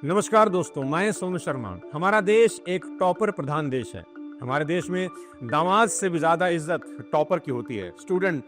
नमस्कार दोस्तों, मैं सोनू शर्मा। हमारा देश एक टॉपर प्रधान देश है। हमारे देश में दामाद से भी ज्यादा इज्जत टॉपर की होती है। स्टूडेंट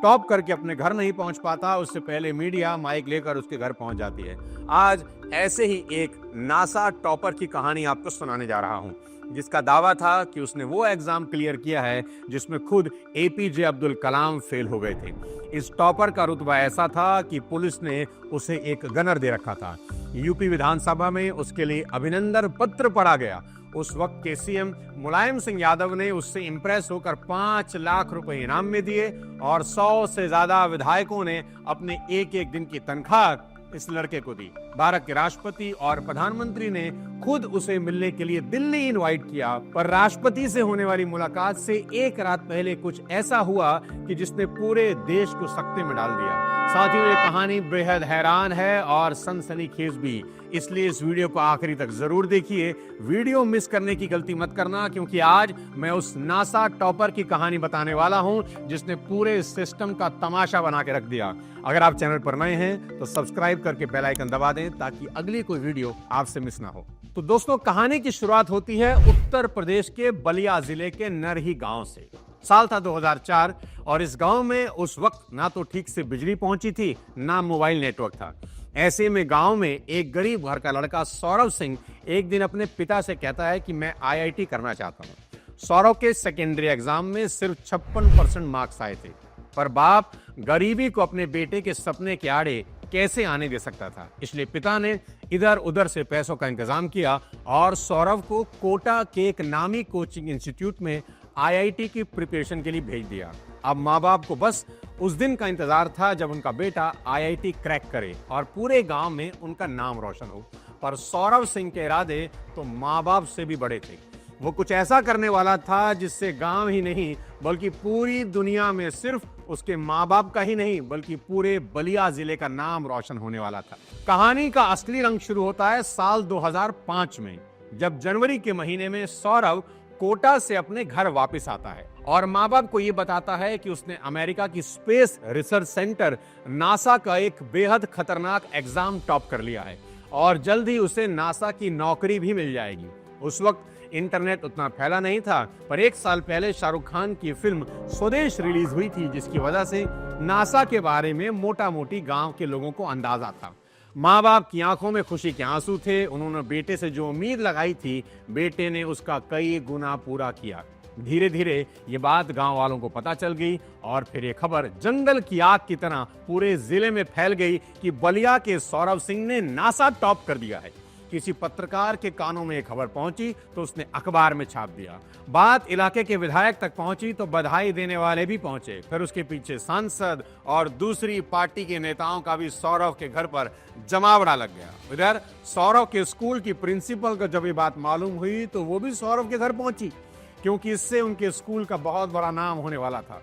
टॉप करके अपने घर नहीं पहुंच पाता, उससे पहले मीडिया माइक लेकर उसके घर पहुंच जाती है। आज ऐसे ही एक नासा टॉपर की कहानी आपको सुनाने जा रहा हूं, जिसका दावा था कि उसने वो एग्जाम क्लियर किया है जिसमें खुद एपीजे अब्दुल कलाम फेल हो गए थे। इस टॉपर का रुतबा ऐसा था कि पुलिस ने उसे एक गनर दे रखा था। यूपी विधानसभा में उसके लिए अभिनंदन पत्र पढ़ा गया। उस वक्त के सीएम मुलायम सिंह यादव ने उससे इंप्रेस होकर 5 लाख रुपए इनाम में दिए और 100 से ज्यादा विधायकों ने अपने एक एक दिन की तनख्वाह इस लड़के को दी। भारत के राष्ट्रपति और प्रधानमंत्री ने खुद उसे मिलने के लिए दिल्ली इनवाइट किया, पर राष्ट्रपति से होने वाली मुलाकात से एक रात पहले कुछ ऐसा हुआ कि जिसने पूरे देश को सकते में डाल दिया। साथियों, ये कहानी बेहद हैरान है और सनसनीखेज भी, इसलिए इस वीडियो को आखिरी तक जरूर देखिए। वीडियो मिस करने की गलती मत करना, क्योंकि आज मैं उस नासा टॉपर की कहानी बताने वाला हूं जिसने पूरे सिस्टम का तमाशा बना के रख दिया। अगर आप चैनल पर नए हैं तो सब्सक्राइब करके बेल आइकन दबा दें ताकि अगली कोई वीडियो आपसे मिस ना हो। तो दोस्तों, कहानी की शुरुआत होती है उत्तर प्रदेश के बलिया जिले के नरही गांव से। साल था 2004 और इस गांव में उस वक्त ना तो ठीक से बिजली पहुंची थी, ना मोबाइल नेटवर्क था। ऐसे में गांव में एक गरीब घर का लड़का सौरव सिंह एक दिन अपने पिता से कहता है कि मैं आईआईटी करना चाहता हूं। सौरव के सेकेंडरी एग्जाम में सिर्फ 56% मार्क्स आए थे, पर बाप गरीबी को अपने बेटे के सपने के आड़े कैसे आने दे सकता था। इसलिए पिता ने इधर उधर से पैसों का इंतजाम किया और सौरव को कोटा के एक नामी कोचिंग इंस्टीट्यूट में आईआईटी की प्रिपरेशन के लिए भेज दिया। अब माँ बाप को बस उस दिन का इंतजार था जब उनका बेटा आईआईटी क्रैक करे और पूरे गांव में उनका नाम रोशन हो। पर सौरव सिंह के इरादे तो माँ बाप से भी बड़े थे। वो कुछ ऐसा करने वाला था जिससे गांव ही नहीं बल्कि पूरी दुनिया में सिर्फ उसके माँ बाप का ही नहीं बल्कि पूरे बलिया जिले का नाम रोशन होने वाला था। कहानी का असली रंग शुरू होता है साल 2005 में, जब जनवरी के महीने में सौरव कोटा से अपने घर वापस आता है और माँ बाप को यह बताता है कि उसने अमेरिका की स्पेस रिसर्च सेंटर नासा का एक बेहद खतरनाक एग्जाम टॉप कर लिया है और जल्द ही उसे नासा की नौकरी भी मिल जाएगी। उस वक्त इंटरनेट उतना फैला नहीं था, पर एक साल पहले शाहरुख खान की फिल्म स्वदेश रिलीज हुई थी, जिसकी वजह से नासा के बारे में मोटा मोटी गांव के लोगों को अंदाजा था। माँ बाप की आंखों में खुशी के आंसू थे। उन्होंने बेटे से जो उम्मीद लगाई थी, बेटे ने उसका कई गुना पूरा किया। धीरे धीरे ये बात गांव वालों को पता चल गई और फिर ये खबर जंगल की आग की तरह पूरे जिले में फैल गई कि बलिया के सौरव सिंह ने नासा टॉप कर दिया है। किसी पत्रकार के कानों में ये खबर पहुंची तो उसने अखबार में छाप दिया। बात इलाके के विधायक तक पहुंची तो बधाई देने वाले भी पहुंचे। फिर उसके पीछे सांसद और दूसरी पार्टी के नेताओं का भी सौरव के घर पर जमावड़ा लग गया। इधर सौरव के स्कूल की प्रिंसिपल को जब ये बात मालूम हुई तो वो भी सौरव के घर पहुंची, क्योंकि इससे उनके स्कूल का बहुत बड़ा नाम होने वाला था।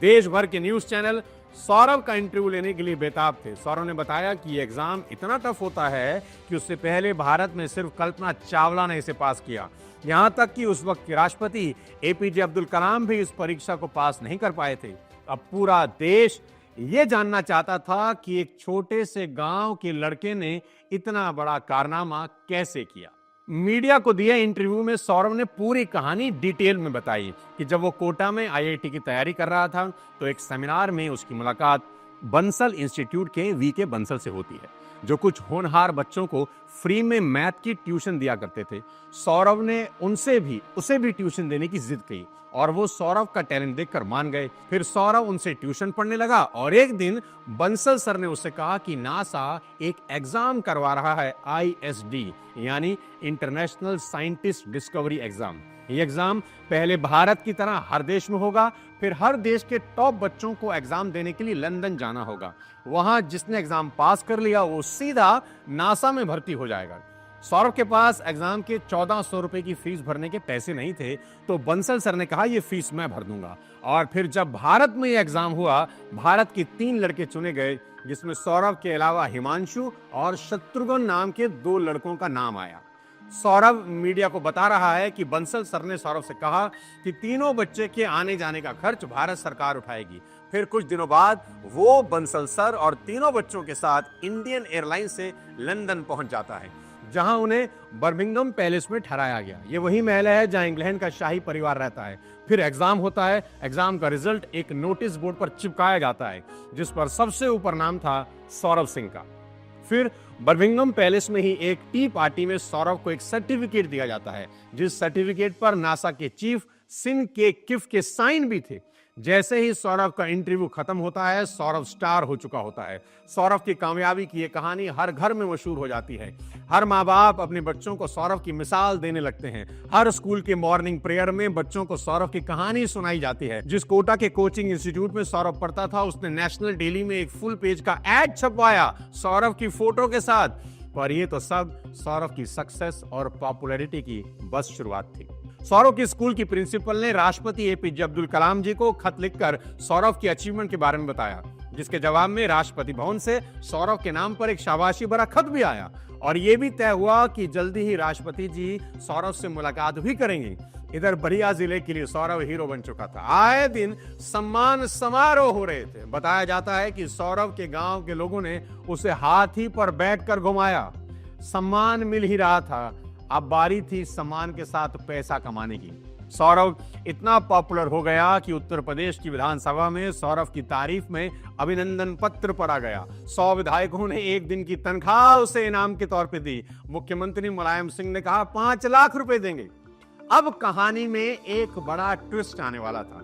देश भर के न्यूज चैनल सौरव का इंटरव्यू लेने के लिए बेताब थे। सौरव ने बताया कि ये एग्जाम इतना टफ होता है कि उससे पहले भारत में सिर्फ कल्पना चावला ने इसे पास किया। यहाँ तक कि उस वक्त के राष्ट्रपति एपीजे अब्दुल कलाम भी इस परीक्षा को पास नहीं कर पाए थे। अब पूरा देश ये जानना चाहता था कि एक छोटे से गांव के लड़के ने इतना बड़ा कारनामा कैसे किया। मीडिया को दिए इंटरव्यू में सौरव ने पूरी कहानी डिटेल में बताई कि जब वो कोटा में आईआईटी की तैयारी कर रहा था तो एक सेमिनार में उसकी मुलाकात बंसल इंस्टीट्यूट के वीके बंसल से होती है, जो कुछ होनहार बच्चों को फ्री में मैथ की ट्यूशन दिया करते थे। सौरव ने उसे भी ट्यूशन देने की जिद की और वो सौरव का टैलेंट देखकर मान गए। फिर सौरव उनसे ट्यूशन पढ़ने लगा और एक दिन बंसल सर ने उससे कहा कि नासा एक एग्जाम करवा रहा है, आईएसडी यानी इंटरनेशनल साइंटिस्ट डिस्कवरी एग्जाम। ये एग्जाम पहले भारत की तरह हर देश में होगा, फिर हर देश के टॉप बच्चों को एग्जाम देने के लिए लंदन जाना होगा। वहां जिसने एग्जाम पास कर लिया वो सीधा नासा में भर्ती हो जाएगा। सौरभ के पास एग्जाम के 1400 रुपए की फीस भरने के पैसे नहीं थे, तो बंसल सर ने कहा ये फीस मैं भर दूंगा। और फिर जब भारत में ये एग्जाम हुआ, भारत के 3 लड़के चुने गए, जिसमें सौरभ के अलावा हिमांशु और शत्रुघ्न नाम के 2 लड़कों का नाम आया। सौरभ मीडिया को बता रहा है कि बंसल सर ने सौरभ से कहा कि तीनों बच्चे के आने जाने का खर्च भारत सरकार उठाएगी, फिर कुछ दिनों बाद वो बंसल सर और तीनों बच्चों के साथ इंडियन एयरलाइंस से लंदन पहुंच जाता है, जहां उन्हें बर्मिंघम पैलेस में ठहराया गया। ये वही महल है जहां इंग्लैंड का शाही परिवार रहता है। फिर एग्जाम होता है। एग्जाम का रिजल्ट एक नोटिस बोर्ड पर चिपकाया जाता है, जिस पर सबसे ऊपर नाम था सौरभ सिंह का। फिर बर्मिंघम पैलेस में ही एक टी पार्टी में सौरभ को एक सर्टिफिकेट दिया जाता है, जिस सर्टिफिकेट पर नासा के चीफ सिन के किफ के साइन भी थे। जैसे ही सौरभ का इंटरव्यू खत्म होता है, सौरभ स्टार हो चुका होता है। सौरभ की कामयाबी की ये कहानी हर घर में मशहूर हो जाती है। हर माँ बाप अपने बच्चों को सौरभ की मिसाल देने लगते हैं। हर स्कूल के मॉर्निंग प्रेयर में बच्चों को सौरभ की कहानी सुनाई जाती है। जिस कोटा के कोचिंग इंस्टीट्यूट में सौरभ पढ़ता था, उसने नेशनल डेली में एक फुल पेज का एड छपवाया सौरभ की फोटो के साथ। पर ये तो सब सौरभ की सक्सेस और पॉपुलैरिटी की बस शुरुआत थी। सौरभ के स्कूल की प्रिंसिपल ने राष्ट्रपति एपीजे अब्दुल कलाम जी को खत लिखकर सौरभ की अचीवमेंट के बारे में बताया, जिसके जवाब में राष्ट्रपति भवन से सौरभ के नाम पर एक शाबाशी भरा खत भी आया। और यह भी तय हुआ कि जल्दी ही राष्ट्रपति जी सौरभ से मुलाकात भी करेंगे। इधर बलिया जिले के लिए सौरभ हीरो बन चुका था। आए दिन सम्मान समारोह हो रहे थे। बताया जाता है कि सौरभ के गांव के लोगों ने उसे हाथी पर बैठकर घुमाया। सम्मान मिल ही रहा था, अब बारी थी सम्मान के साथ पैसा कमाने की। सौरभ इतना पॉपुलर हो गया कि उत्तर प्रदेश की विधानसभा में सौरभ की तारीफ में अभिनंदन पत्र पढ़ा गया। 100 विधायकों ने एक दिन की तनख्वाह उसे इनाम के तौर पे दी। मुख्यमंत्री मुलायम सिंह ने कहा 5 लाख रुपए देंगे। अब कहानी में एक बड़ा ट्विस्ट आने वाला था,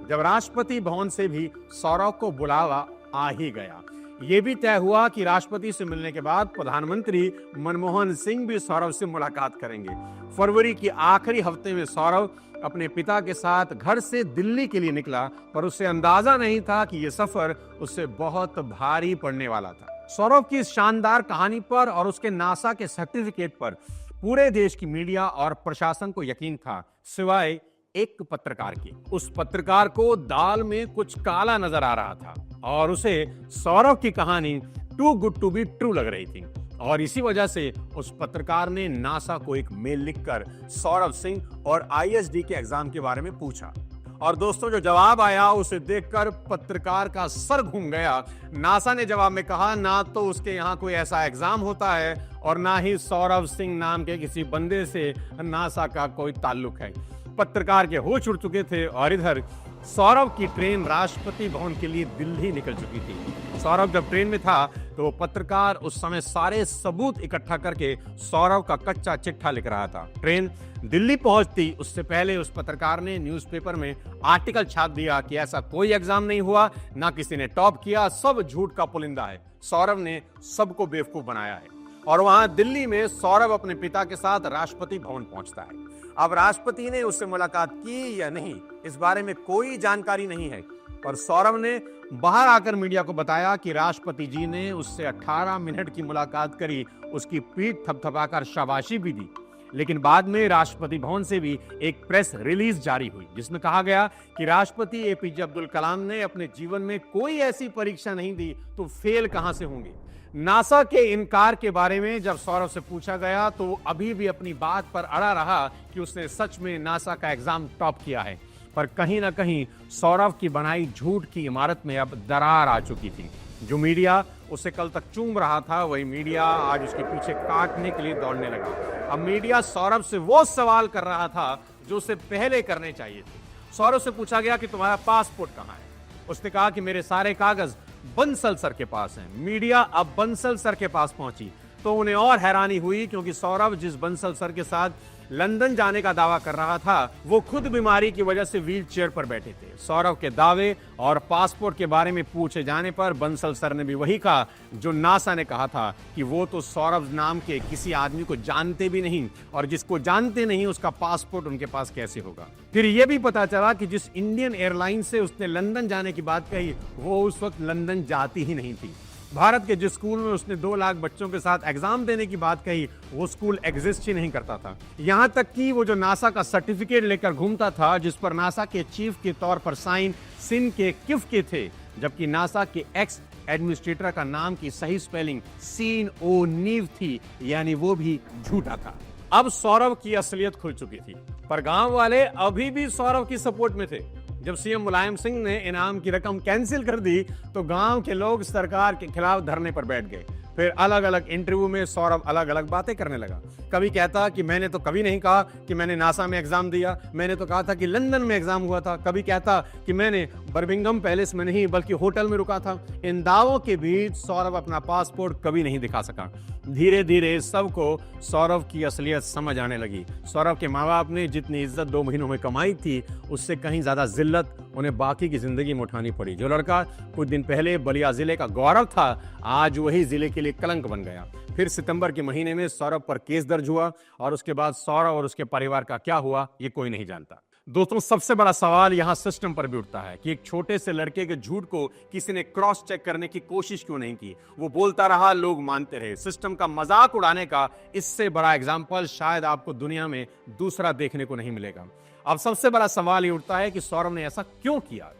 जब राष्ट्रपति भवन से भी सौरभ को बुलावा आ ही गया। यह भी तय हुआ कि राष्ट्रपति से मिलने के बाद प्रधानमंत्री मनमोहन सिंह भी सौरभ से मुलाकात करेंगे। फरवरी के आखिरी हफ्ते में सौरभ अपने पिता के साथ घर से दिल्ली के लिए निकला, पर उसे अंदाजा नहीं था कि यह सफर उससे बहुत भारी पड़ने वाला था। सौरभ की इस शानदार कहानी पर और उसके नासा के सर्टिफिकेट पर पूरे देश की मीडिया और प्रशासन को यकीन था, सिवाय एक पत्रकार की। उस पत्रकार को दाल में कुछ काला नजर आ रहा था और उसे सौरभ की कहानी too good to be true लग रही थी। और इसी वजह से उस पत्रकार ने नासा को एक मेल लिखकर सौरभ सिंह और आईएसडी के एग्जाम के बारे में पूछा। और दोस्तों, जो जवाब आया उसे देखकर पत्रकार का सर घूम गया। नासा ने जवाब में कहा, ना तो उसके यहाँ कोई ऐसा एग्जाम होता है और ना ही सौरभ सिंह नाम के किसी बंदे से नासा का कोई ताल्लुक है। पत्रकार के होश उड़ चुके थे और इधर सौरभ की ट्रेन राष्ट्रपति भवन के लिए दिल्ली निकल चुकी थी। सौरभ जब ट्रेन में था तो पत्रकार उस समय सारे सबूत इकट्ठा करके सौरभ का कच्चा चिट्ठा लिख रहा था। ट्रेन दिल्ली पहुंचती उससे पहले उस पत्रकार ने न्यूज़पेपर में आर्टिकल छाप दिया कि ऐसा कोई एग्जाम नहीं हुआ, ना किसी ने टॉप किया, सब झूठ का पुलिंदा है। सौरभ ने सबको बेवकूफ बनाया है। और वहां दिल्ली में सौरभ अपने पिता के साथ राष्ट्रपति भवन पहुंचता है। अब राष्ट्रपति ने उससे मुलाकात की या नहीं, इस बारे में कोई जानकारी नहीं है, पर सौरभ ने बाहर आकर मीडिया को बताया कि राष्ट्रपति जी ने उससे 18 मिनट की मुलाकात करी, उसकी पीठ थपथपाकर शाबाशी भी दी। लेकिन बाद में राष्ट्रपति भवन से भी एक प्रेस रिलीज जारी हुई, जिसमें कहा गया कि राष्ट्रपति एपीजे अब्दुल कलाम ने अपने जीवन में कोई ऐसी परीक्षा नहीं दी, तो फेल कहां से होंगे। नासा के इनकार के बारे में जब सौरभ से पूछा गया तो वो अभी भी अपनी बात पर अड़ा रहा कि उसने सच में नासा का एग्जाम टॉप किया है। पर कहीं ना कहीं सौरभ की बनाई झूठ की इमारत में अब दरार आ चुकी थी। जो मीडिया उसे कल तक चूम रहा था, वही मीडिया आज उसके पीछे काटने के लिए दौड़ने लगा। अब मीडिया सौरभ से वो सवाल कर रहा था जो उसे पहले करने चाहिए थे। सौरभ से पूछा गया कि तुम्हारा पासपोर्ट कहाँ है। उसने कहा कि मेरे सारे कागज बंसल सर के पास हैं। मीडिया अब बंसल सर के पास पहुंची तो उन्हें और हैरानी हुई, क्योंकि सौरभ जिस बंसल सर के साथ लंदन जाने का दावा कर रहा था, वो खुद बीमारी की वजह से व्हील चेयर पर बैठे थे। सौरभ के दावे और पासपोर्ट के बारे में पूछे जाने पर बंसल सर ने भी वही कहा जो नासा ने कहा था कि वो तो सौरभ नाम के किसी आदमी को जानते भी नहीं, और जिसको जानते नहीं उसका पासपोर्ट उनके पास कैसे होगा। फिर यह भी पता चला कि जिस इंडियन एयरलाइन से उसने लंदन जाने की बात कही, वो उस वक्त लंदन जाती ही नहीं थी। भारत के जिस स्कूल में उसने 2 लाख बच्चों के साथ एग्जाम देने की बात कही, वो स्कूल एग्जिस्ट ही नहीं करता था। यहां तक कि वो जो नासा का सर्टिफिकेट लेकर घूमता था, जिस पर नासा के चीफ के तौर पर साइन सिन के किफ के थे, जबकि नासा के एक्स एडमिनिस्ट्रेटर का नाम की सही स्पेलिंग सीन ओ नीव थी, यानी वो भी झूठा था। अब सौरभ की असलियत खुल चुकी थी, पर गांव वाले अभी भी सौरभ की सपोर्ट में थे। जब सीएम मुलायम सिंह ने इनाम की रकम कैंसिल कर दी तो गांव के लोग सरकार के खिलाफ धरने पर बैठ गए। फिर अलग अलग इंटरव्यू में सौरभ अलग अलग बातें करने लगा। कभी कहता कि मैंने तो कभी नहीं कहा कि मैंने नासा में एग्जाम दिया, मैंने तो कहा था कि लंदन में एग्जाम हुआ था। कभी कहता कि मैंने बर्मिंघम पैलेस में नहीं बल्कि होटल में रुका था। इन दावों के बीच सौरभ अपना पासपोर्ट कभी नहीं दिखा सका। धीरे धीरे सबको सौरभ की असलियत समझ आने लगी। सौरभ के माँ बाप ने जितनी इज्जत 2 महीनों में कमाई थी उससे कहीं ज्यादा जिल्लत उन्हें बाकी की जिंदगी में उठानी पड़ी। जो लड़का कुछ दिन पहले बलिया जिले का गौरव था आज वही जिले के लिए कलंक बन गया। फिर सितंबर के महीने में सौरभ पर केस दर्ज हुआ और उसके बाद सौरभ और उसके परिवार का क्या हुआ ये कोई नहीं जानता। दोस्तों, सबसे बड़ा सवाल यहाँ सिस्टम पर भी उठता है कि एक छोटे से लड़के के झूठ को किसी ने क्रॉस चेक करने की कोशिश क्यों नहीं की। वो बोलता रहा, लोग मानते रहे। सिस्टम का मजाक उड़ाने का इससे बड़ा एग्जाम्पल शायद आपको दुनिया में दूसरा देखने को नहीं मिलेगा। अब सबसे बड़ा सवाल ये उठता है कि सौरभ ने ऐसा क्यों किया।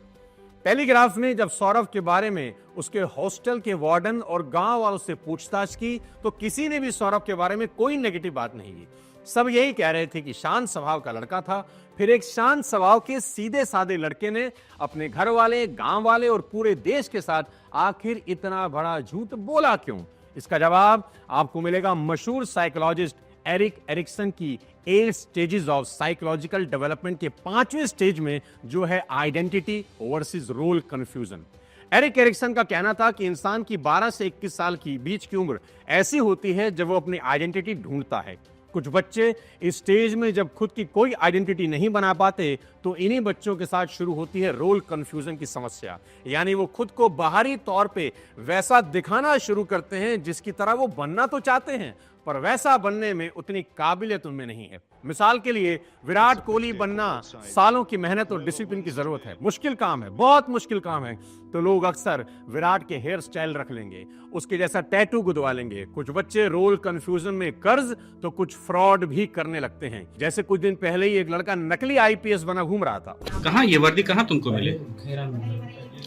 टेलीग्राफ ने जब सौरभ के बारे में उसके हॉस्टल के वार्डन और गांव वालों से पूछताछ की तो किसी ने भी सौरभ के बारे में कोई नेगेटिव बात नहीं की। सब यही कह रहे थे कि शांत स्वभाव का लड़का था। फिर एक शांत स्वभाव के सीधे साधे लड़के ने अपने घर वाले, गांव वाले और पूरे देश के साथ आखिर इतना बड़ा झूठ बोला क्यों? इसका जवाब आपको मिलेगा मशहूर साइकोलॉजिस्ट एरिक एरिक्सन की 8 स्टेजेस ऑफ साइकोलॉजिकल डेवलपमेंट के 5वें स्टेज में, जो है identity versus role confusion. Erik Erikson का कहना था कि इंसान की 12 से 21 साल की बीच की उम्र ऐसी होती है जब वो अपनी आइडेंटिटी ढूंढता है। कुछ बच्चे इस स्टेज में जब खुद की कोई आइडेंटिटी नहीं बना पाते तो इन्हीं बच्चों के साथ शुरू होती है रोल कंफ्यूजन की समस्या। यानी वो खुद को बाहरी तौर पे वैसा दिखाना शुरू करते हैं जिसकी तरह वो बनना तो चाहते हैं पर वैसा बनने में उतनी काबिलियत उनमें नहीं है। मिसाल के लिए विराट कोहली बनना सालों की मेहनत और डिसिप्लिन की जरूरत है। मुश्किल काम है, बहुत मुश्किल काम है। तो लोग अक्सर विराट के हेयर स्टाइल रख लेंगे, उसके जैसा टैटू गुदवा लेंगे। कुछ बच्चे रोल कंफ्यूजन में कर्ज तो कुछ फ्रॉड भी करने लगते हैं। जैसे कुछ दिन पहले ही एक लड़का नकली आईपीएस बना घूम रहा था। कहाँ ये वर्दी कहाँ तुमको मिली?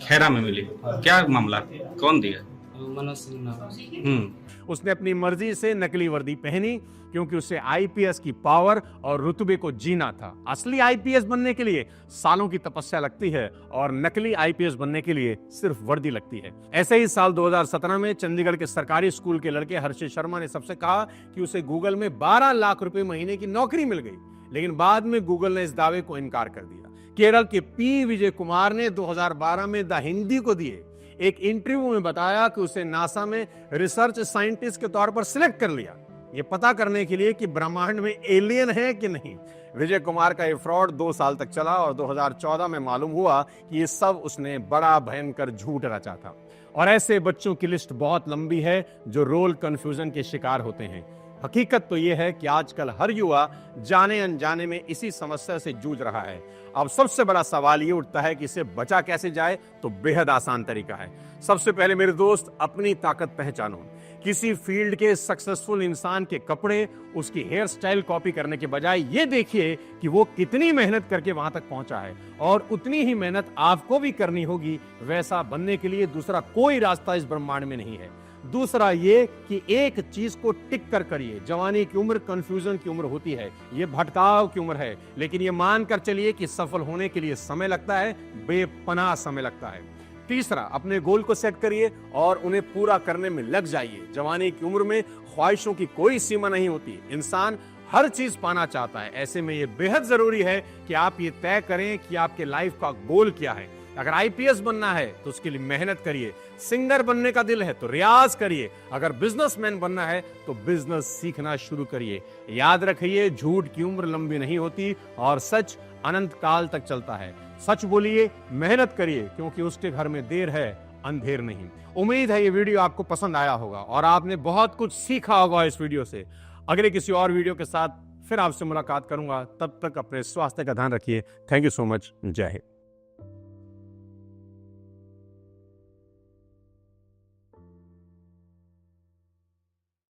खैरा में मिली। क्या मामला, कौन दिया? मनोज सिंह नाम। उसने अपनी मर्जी से नकली वर्दी पहनी क्योंकि उसे आईपीएस की पावर और रुतबे को जीना था। असली आईपीएस बनने के लिए सालों की तपस्या लगती है और नकली आईपीएस बनने के लिए सिर्फ वर्दी लगती है। ऐसे ही साल 2017 में चंडीगढ़ के सरकारी स्कूल के लड़के हर्षित शर्मा ने सबसे कहा कि उसे गूगल में 12 लाख रुपए महीने की नौकरी मिल गई, लेकिन बाद में गूगल ने इस दावे को इनकार कर दिया। केरल के पी विजय कुमार ने 2012 में द हिंदी को दिए एक इंटरव्यू में बताया कि उसे नासा में रिसर्च साइंटिस्ट के तौर पर सिलेक्ट कर लिया, ये पता करने के लिए कि ब्रह्मांड में एलियन है कि नहीं। विजय कुमार का ये फ्रॉड 2 साल तक चला और 2014 में मालूम हुआ कि ये सब उसने बड़ा भयंकर झूठ रचा था। और ऐसे बच्चों की लिस्ट बहुत लंबी है जो रोल कंफ्यूजन के शिकार होते हैं। हकीकत तो यह है कि आजकल हर युवा जाने अनजाने में इसी समस्या से जूझ रहा है। अब सबसे बड़ा सवाल ये उठता है कि इससे बचा कैसे जाए, तो बेहद आसान तरीका है। सबसे पहले मेरे दोस्त, अपनी ताकत पहचानो। किसी फील्ड के सक्सेसफुल इंसान के कपड़े, उसकी हेयर स्टाइल कॉपी करने के बजाय ये देखिए कि वो कितनी मेहनत करके वहां तक पहुंचा है, और उतनी ही मेहनत आपको भी करनी होगी। वैसा बनने के लिए दूसरा कोई रास्ता इस ब्रह्मांड में नहीं है। दूसरा ये कि एक चीज को टिक कर करिए। जवानी की उम्र कंफ्यूजन की उम्र होती है, ये भटकाव की उम्र है, लेकिन ये मानकर चलिए कि सफल होने के लिए समय लगता है, बेपनाह समय लगता है। तीसरा, अपने गोल को सेट करिए और उन्हें पूरा करने में लग जाइए। जवानी की उम्र में ख्वाहिशों की कोई सीमा नहीं होती, इंसान हर चीज पाना चाहता है। ऐसे में ये बेहद जरूरी है कि आप ये तय करें कि आपके लाइफ का गोल क्या है। अगर आईपीएस बनना है तो उसके लिए मेहनत करिए, सिंगर बनने का दिल है तो रियाज करिए, अगर बिजनेसमैन बनना है तो बिजनेस सीखना शुरू करिए। याद रखिए, झूठ की उम्र लंबी नहीं होती और सच अनंत काल तक चलता है। सच बोलिए, मेहनत करिए, क्योंकि उसके घर में देर है, अंधेर नहीं। उम्मीद है ये वीडियो आपको पसंद आया होगा और आपने बहुत कुछ सीखा होगा इस वीडियो से। अगले किसी और वीडियो के साथ फिर आपसे मुलाकात करूंगा, तब तक अपने स्वास्थ्य का ध्यान रखिए। Thank you so much. जय हिंद।